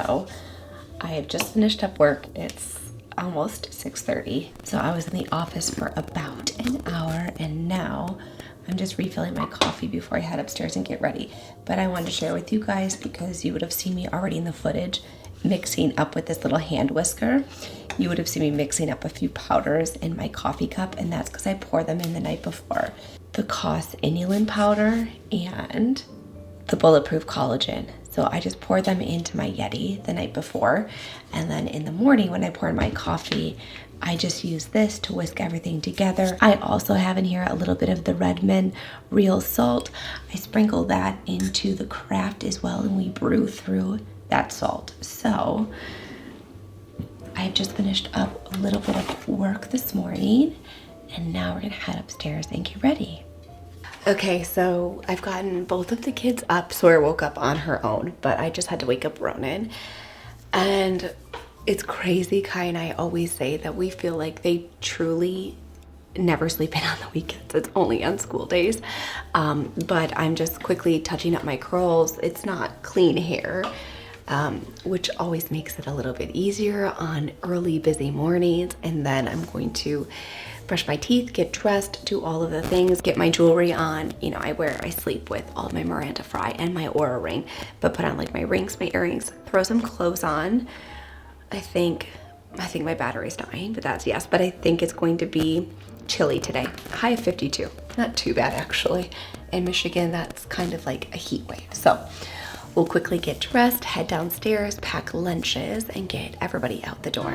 So I have just finished up work. It's almost 6:30. So I was in the office for about an hour, and now I'm just refilling my coffee before I head upstairs and get ready. But I wanted to share with you guys because you would have seen me already in the footage mixing up with this little hand whisker. You would have seen me mixing up a few powders in my coffee cup, and that's because I pour them in the night before. The Cos Inulin powder and the Bulletproof Collagen. So I just pour them into my Yeti the night before, and then in the morning when I pour in my coffee, I just use this to whisk everything together. I also have in here a little bit of the Redmond Real Salt. I sprinkle that into the craft as well, and we brew through that salt. So I've just finished up a little bit of work this morning, and now we're gonna head upstairs and get ready. Okay, so I've gotten both of the kids up. Sawyer woke up on her own, but I just had to wake up Ronan. And it's crazy, Kai and I always say that we feel like they truly never sleep in on the weekends. It's only on school days. But I'm just quickly touching up my curls. It's not clean hair, which always makes it a little bit easier on early, busy mornings. And then I'm going to brush my teeth, get dressed, do all of the things, get my jewelry on. You know, I sleep with all of my Miranda Fry and my Aura ring, but put on like my rings, my earrings, throw some clothes on. I think my battery's dying, but that's yes. But I think it's going to be chilly today. High of 52. Not too bad actually. In Michigan, that's kind of like a heat wave. So we'll quickly get dressed, head downstairs, pack lunches, and get everybody out the door.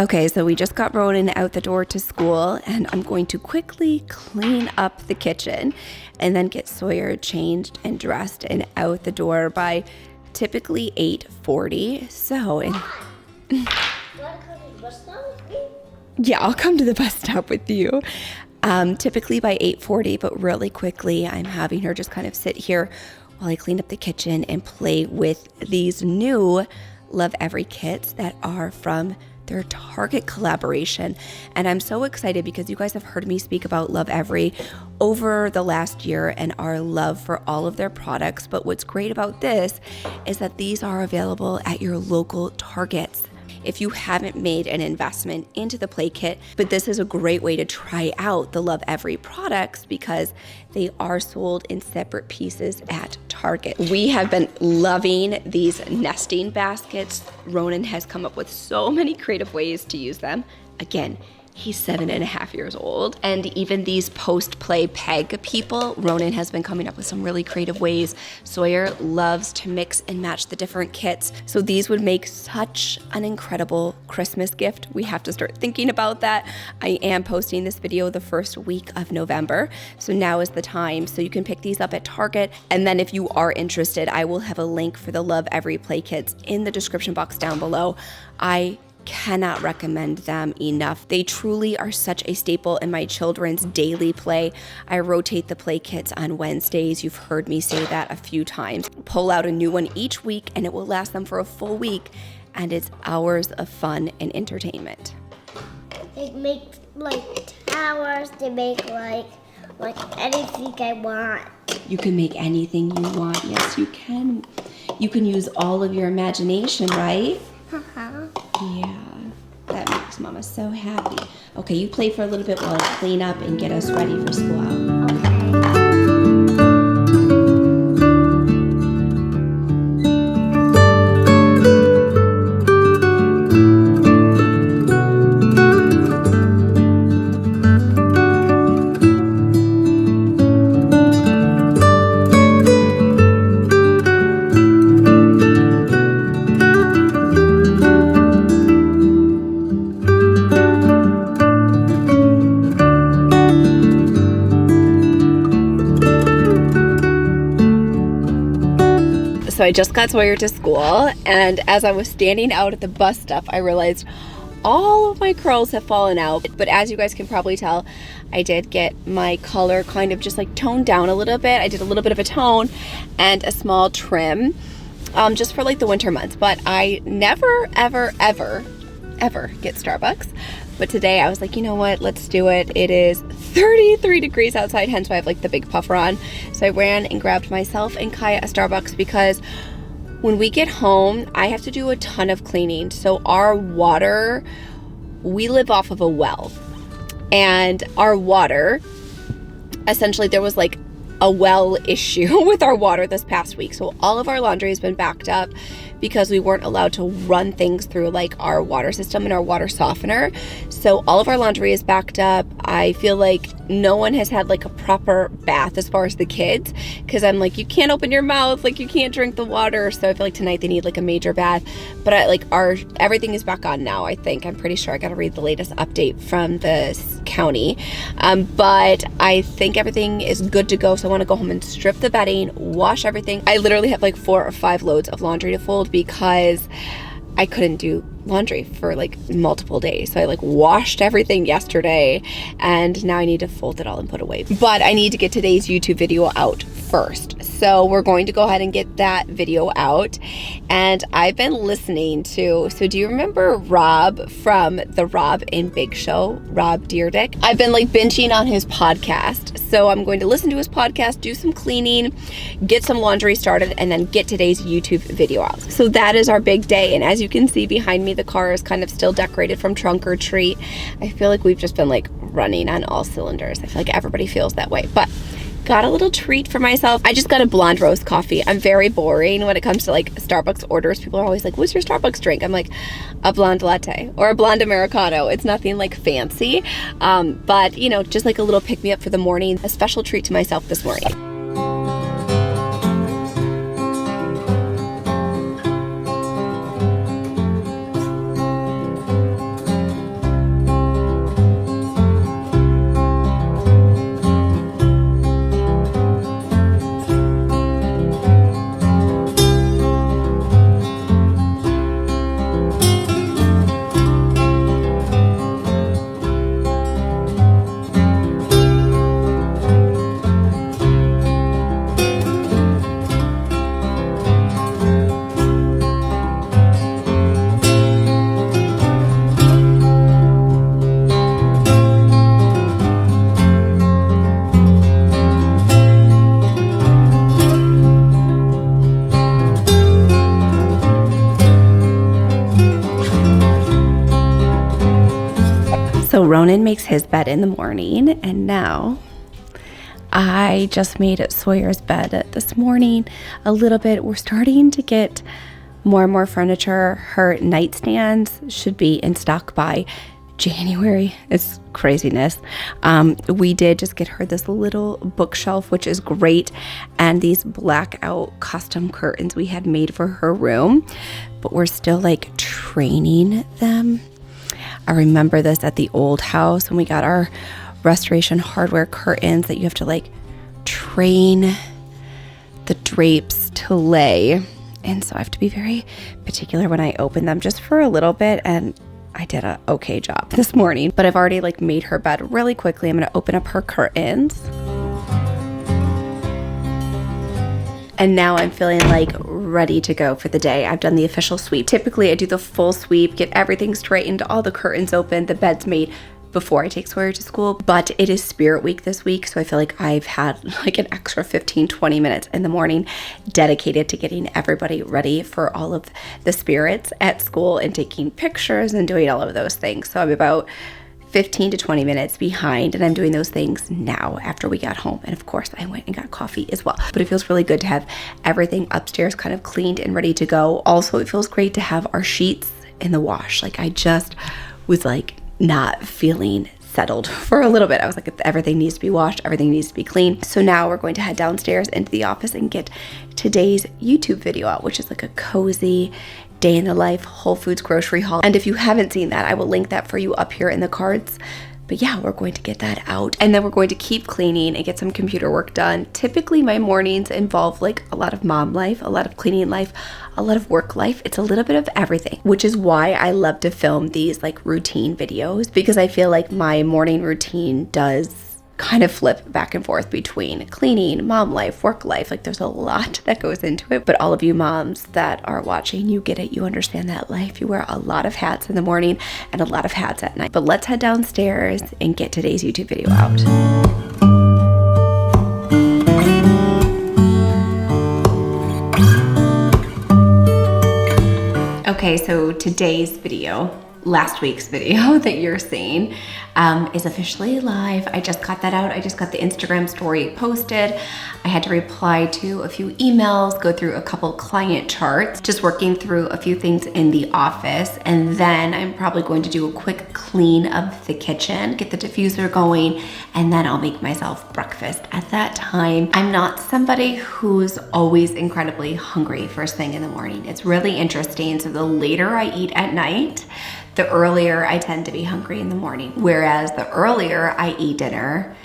Okay, so we just got Ronan out the door to school, and I'm going to quickly clean up the kitchen and then get Sawyer changed and dressed and out the door by typically 8:40. So, yeah, I'll come to the bus stop with you. Typically by 8:40, but really quickly, I'm having her just kind of sit here while I clean up the kitchen and play with these new Lovevery kits that are from their Target collaboration. And I'm so excited because you guys have heard me speak about Lovevery over the last year and our love for all of their products. But what's great about this is that these are available at your local Targets. If you haven't made an investment into the play kit, but this is a great way to try out the Lovevery products because they are sold in separate pieces at Target. We have been loving these nesting baskets. Ronan has come up with so many creative ways to use them. Again, he's 7.5 years old. And even these post-play peg people, Ronan has been coming up with some really creative ways. Sawyer loves to mix and match the different kits. So these would make such an incredible Christmas gift. We have to start thinking about that. I am posting this video the first week of November. So now is the time. So you can pick these up at Target. And then if you are interested, I will have a link for the Lovevery play kits in the description box down below. I cannot recommend them enough. They truly are such a staple in my children's daily play. I rotate the play kits on Wednesdays. You've heard me say that a few times. Pull out a new one each week and it will last them for a full week, and it's hours of fun and entertainment. They make like towers, they make like anything I want. You can make anything you want. Yes, you can. You can use all of your imagination, right? Uh-huh. Yeah, that makes Mama so happy. Okay, you play for a little bit while I clean up and get us ready for school. Okay. So I just got Sawyer to school, and as I was standing out at the bus stop, I realized all of my curls have fallen out. But as you guys can probably tell, I did get my color kind of just like toned down a little bit. I did a little bit of a tone and a small trim just for like the winter months. But I never, ever, ever, ever get Starbucks. But today I was like, you know what, let's do it. It is 33 degrees outside, hence why I have like the big puffer on. So I ran and grabbed myself and Kaya a Starbucks because when we get home, I have to do a ton of cleaning. So our water, we live off of a well, and our water, essentially there was like a well issue with our water this past week. So all of our laundry has been backed up because we weren't allowed to run things through like our water system and our water softener. So all of our laundry is backed up. I feel like no one has had like a proper bath as far as the kids, because I'm like, you can't open your mouth, like you can't drink the water. So I feel like tonight they need like a major bath. But everything is back on now, I think. I'm pretty sure. I gotta read the latest update from the county. But I think everything is good to go. So I want to go home and strip the bedding, wash everything. I literally have like 4 or 5 loads of laundry to fold because I couldn't do laundry for like multiple days. So I like washed everything yesterday and now I need to fold it all and put away. But I need to get today's YouTube video out first. So we're going to go ahead and get that video out. And I've been listening to, so do you remember Rob from the Rob and Big Show, Rob Deerdick? I've been like binging on his podcast. So I'm going to listen to his podcast, do some cleaning, get some laundry started, and then get today's YouTube video out. So that is our big day. And as you can see behind me, the car is kind of still decorated from trunk or treat. I feel like we've just been like running on all cylinders. I feel like everybody feels that way. But got a little treat for myself. I just got a blonde roast coffee. I'm very boring when it comes to like Starbucks orders. People are always like, what's your Starbucks drink? I'm like, a blonde latte or a blonde Americano. It's nothing like fancy. But you know, just like a little pick me up for the morning, a special treat to myself this morning. So Ronan makes his bed in the morning, and now I just made Sawyer's bed this morning a little bit. We're starting to get more and more furniture. Her nightstands should be in stock by January. It's craziness. We did just get her this little bookshelf, which is great, and these blackout custom curtains we had made for her room, but we're still like training them. I remember this at the old house when we got our restoration hardware curtains, that you have to like train the drapes to lay. And so I have to be very particular when I open them, just for a little bit. And I did a okay job this morning, but I've already like made her bed really quickly. I'm going to open up her curtains. And now I'm feeling like ready to go for the day. I've done the official sweep. Typically I do the full sweep, get everything straightened, all the curtains open, the bed's made before I take Sawyer to school. But it is Spirit Week this week, so I feel like I've had like an extra 15-20 minutes in the morning dedicated to getting everybody ready for all of the spirits at school and taking pictures and doing all of those things. So I'm about 15 to 20 minutes behind, and I'm doing those things now after we got home. And of course I went and got coffee as well. But it feels really good to have everything upstairs kind of cleaned and ready to go. Also, it feels great to have our sheets in the wash. Like I just was like not feeling settled for a little bit. I was like, everything needs to be washed, everything needs to be clean. So now we're going to head downstairs into the office and get today's YouTube video out, which is like a cozy day in the life Whole Foods grocery haul. And if you haven't seen that, I will link that for you up here in the cards. But yeah, we're going to get that out, and then we're going to keep cleaning and get some computer work done. Typically my mornings involve like a lot of mom life, a lot of cleaning life, a lot of work life. It's a little bit of everything, which is why I love to film these like routine videos, because I feel like my morning routine does kind of flip back and forth between cleaning, mom life, work life. Like there's a lot that goes into it, but all of you moms that are watching, you get it. You understand that life. You wear a lot of hats in the morning and a lot of hats at night. But let's head downstairs and get today's YouTube video out. Okay, so today's video, last week's video that you're seeing, is officially live. I just got that out. I just got the Instagram story posted. I had to reply to a few emails, go through a couple client charts, just working through a few things in the office. And then I'm probably going to do a quick clean of the kitchen, get the diffuser going, and then I'll make myself breakfast. At that time, I'm not somebody who's always incredibly hungry first thing in the morning. It's really interesting. So the later I eat at night, the earlier I tend to be hungry in the morning. Whereas the earlier I eat dinner,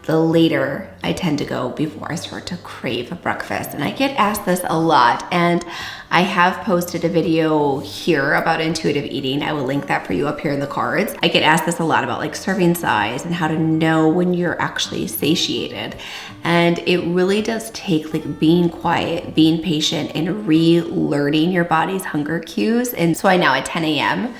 the later I tend to go before I start to crave a breakfast. And I get asked this a lot, and I have posted a video here about intuitive eating. I will link that for you up here in the cards. I get asked this a lot about like serving size and how to know when you're actually satiated. And it really does take like being quiet, being patient, and relearning your body's hunger cues. And so I now at 10 a.m.,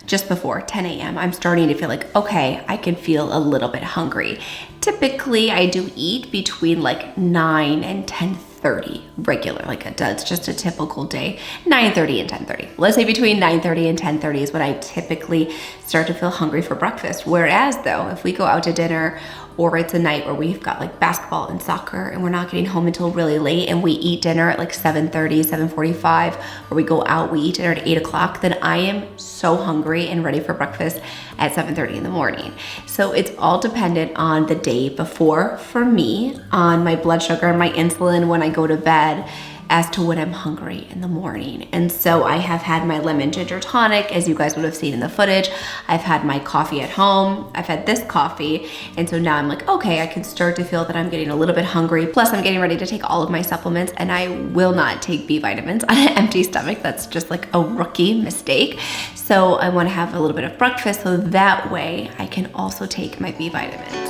just before 10 a.m., I'm starting to feel like, okay, I can feel a little bit hungry. Typically, I do eat between like 9 and 10:30 regular, like it's just a typical day, 9:30 and 10:30. Let's say between 9:30 and 10:30 is when I typically start to feel hungry for breakfast. Whereas though, if we go out to dinner or it's a night where we've got like basketball and soccer and we're not getting home until really late and we eat dinner at like 7:30, 7:45, or we go out, we eat dinner at 8 o'clock, then I am so hungry and ready for breakfast at 7:30 in the morning. So it's all dependent on the day before for me, on my blood sugar and my insulin when I go to bed, as to when I'm hungry in the morning. And so I have had my lemon ginger tonic, as you guys would have seen in the footage. I've had my coffee at home. I've had this coffee. And so now I'm like, okay, I can start to feel that I'm getting a little bit hungry. Plus I'm getting ready to take all of my supplements, and I will not take B vitamins on an empty stomach. That's just like a rookie mistake. So I want to have a little bit of breakfast so that way I can also take my B vitamins.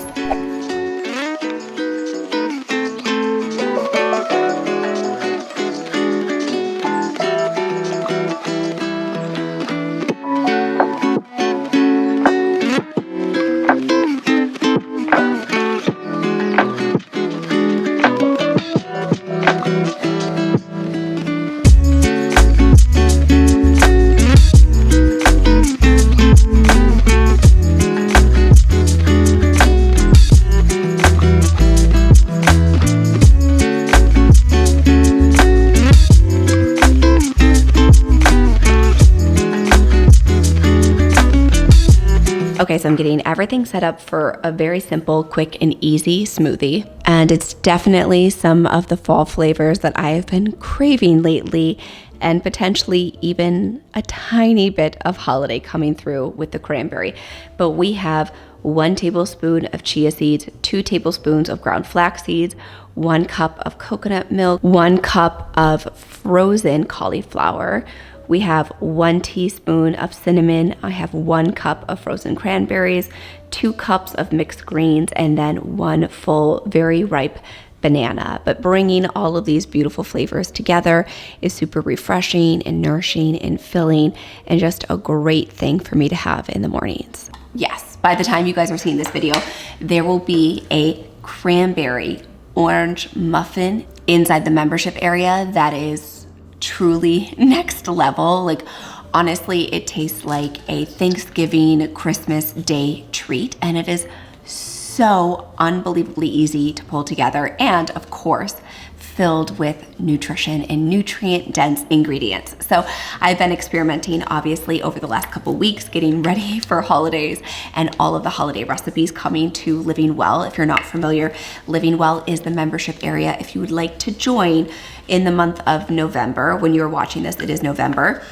Okay, so I'm getting everything set up for a very simple, quick, and easy smoothie. And it's definitely some of the fall flavors that I have been craving lately, and potentially even a tiny bit of holiday coming through with the cranberry. But we have 1 tablespoon of chia seeds, 2 tablespoons of ground flax seeds, 1 cup of coconut milk, 1 cup of frozen cauliflower. We have 1 teaspoon of cinnamon. I have 1 cup of frozen cranberries, 2 cups of mixed greens, and then 1 full, very ripe banana. But bringing all of these beautiful flavors together is super refreshing and nourishing and filling, and just a great thing for me to have in the mornings. Yes, by the time you guys are seeing this video, there will be a cranberry orange muffin inside the membership area that is truly next level. Like honestly, it tastes like a Thanksgiving, Christmas Day treat, and it is so unbelievably easy to pull together, and of course filled with nutrition and nutrient dense ingredients. So I've been experimenting obviously over the last couple weeks, getting ready for holidays and all of the holiday recipes coming to Living Well. If you're not familiar, Living Well is the membership area. If you would like to join in the month of November, when you're watching this, it is November.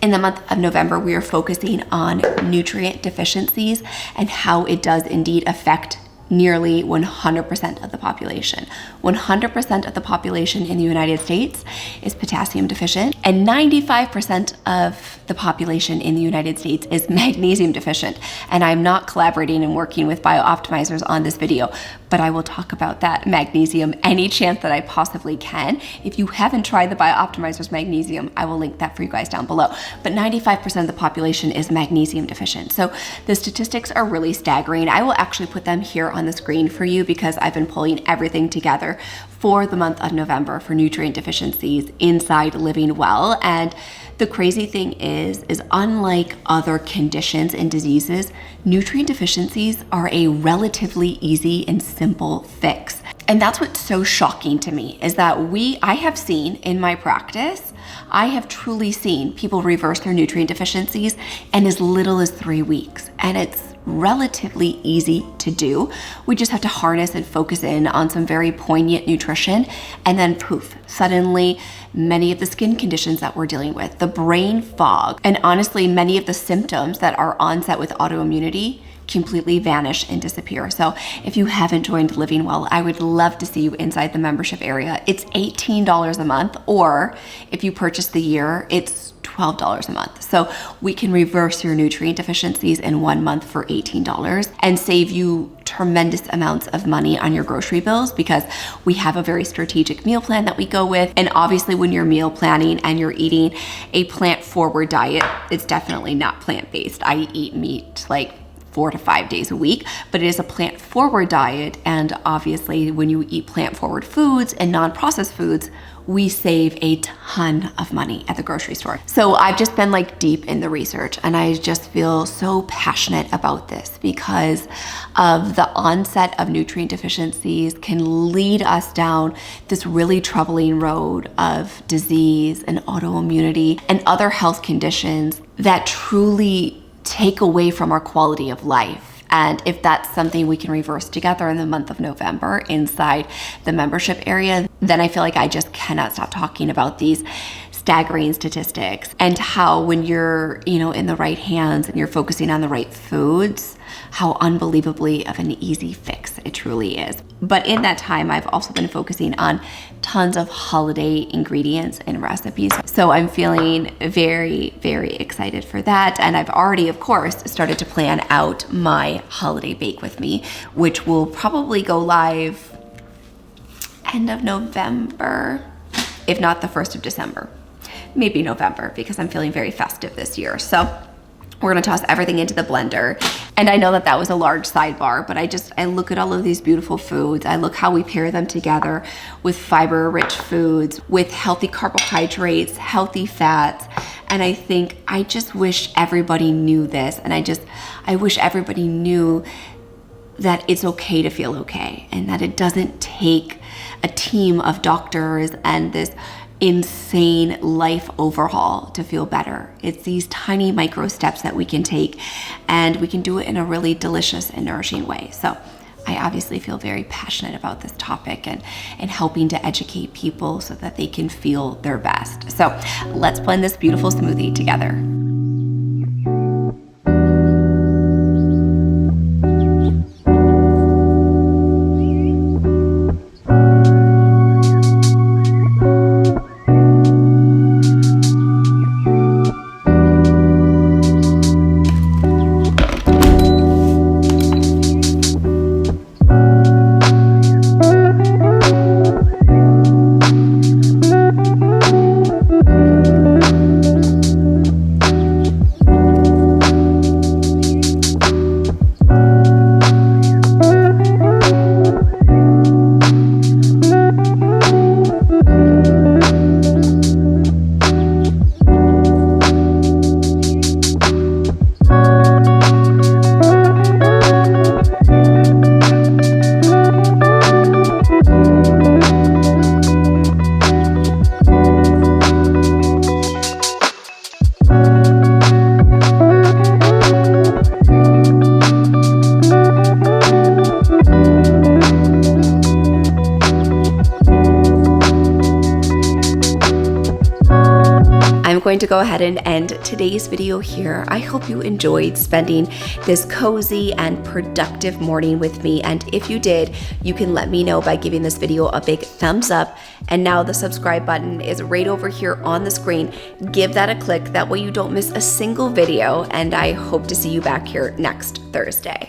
In the month of November, we are focusing on nutrient deficiencies and how it does indeed affect nearly 100% of the population. 100% of the population in the United States is potassium deficient. And 95% of the population in the United States is magnesium deficient. And I'm not collaborating and working with biooptimizers on this video, but I will talk about that magnesium any chance that I possibly can. If you haven't tried the biooptimizers magnesium, I will link that for you guys down below. But 95% of the population is magnesium deficient. So the statistics are really staggering. I will actually put them here on the screen for you because I've been pulling everything together for the month of November for nutrient deficiencies inside Living Well. And the crazy thing is unlike other conditions and diseases, nutrient deficiencies are a relatively easy and simple fix. And that's what's so shocking to me is that I have seen in my practice, I have truly seen people reverse their nutrient deficiencies in as little as 3 weeks. And it's relatively easy to do. We just have to harness and focus in on some very poignant nutrition, and then poof, suddenly many of the skin conditions that we're dealing with, the brain fog, and honestly many of the symptoms that are onset with autoimmunity completely vanish and disappear. So if you haven't joined Living Well, I would love to see you inside the membership area. It's $18 a month, or if you purchase the year, it's $12 a month. So we can reverse your nutrient deficiencies in 1 month for $18 and save you tremendous amounts of money on your grocery bills because we have a very strategic meal plan that we go with. And obviously when you're meal planning and you're eating a plant-forward diet, it's definitely not plant-based. I eat meat like 4 to 5 days a week, but it is a plant-forward diet. And obviously when you eat plant-forward foods and non-processed foods, we save a ton of money at the grocery store. So I've just been like deep in the research, and I just feel so passionate about this because of the onset of nutrient deficiencies can lead us down this really troubling road of disease and autoimmunity and other health conditions that truly take away from our quality of life. And if that's something we can reverse together in the month of November inside the membership area, then I feel like I just cannot stop talking about these staggering statistics and how when you're, in the right hands and you're focusing on the right foods, how unbelievably of an easy fix it truly is. But in that time, I've also been focusing on tons of holiday ingredients and recipes. So I'm feeling very, very excited for that. And I've already, of course, started to plan out my holiday bake with me, which will probably go live end of November, if not the 1st of December. Maybe November, because I'm feeling very festive this year. So we're gonna toss everything into the blender. And I know that was a large sidebar, but I look at all of these beautiful foods. I look how we pair them together with fiber-rich foods, with healthy carbohydrates, healthy fats. And I just wish everybody knew this. And I wish everybody knew that it's okay to feel okay, and that it doesn't take a team of doctors and this insane life overhaul to feel better. It's these tiny micro steps that we can take, and we can do it in a really delicious and nourishing way. So I obviously feel very passionate about this topic and helping to educate people so that they can feel their best. So let's blend this beautiful smoothie together. going to go ahead and end today's video here. I hope you enjoyed spending this cozy and productive morning with me. And if you did, you can let me know by giving this video a big thumbs up. And now the subscribe button is right over here on the screen. Give that a click. That way you don't miss a single video. And I hope to see you back here next Thursday.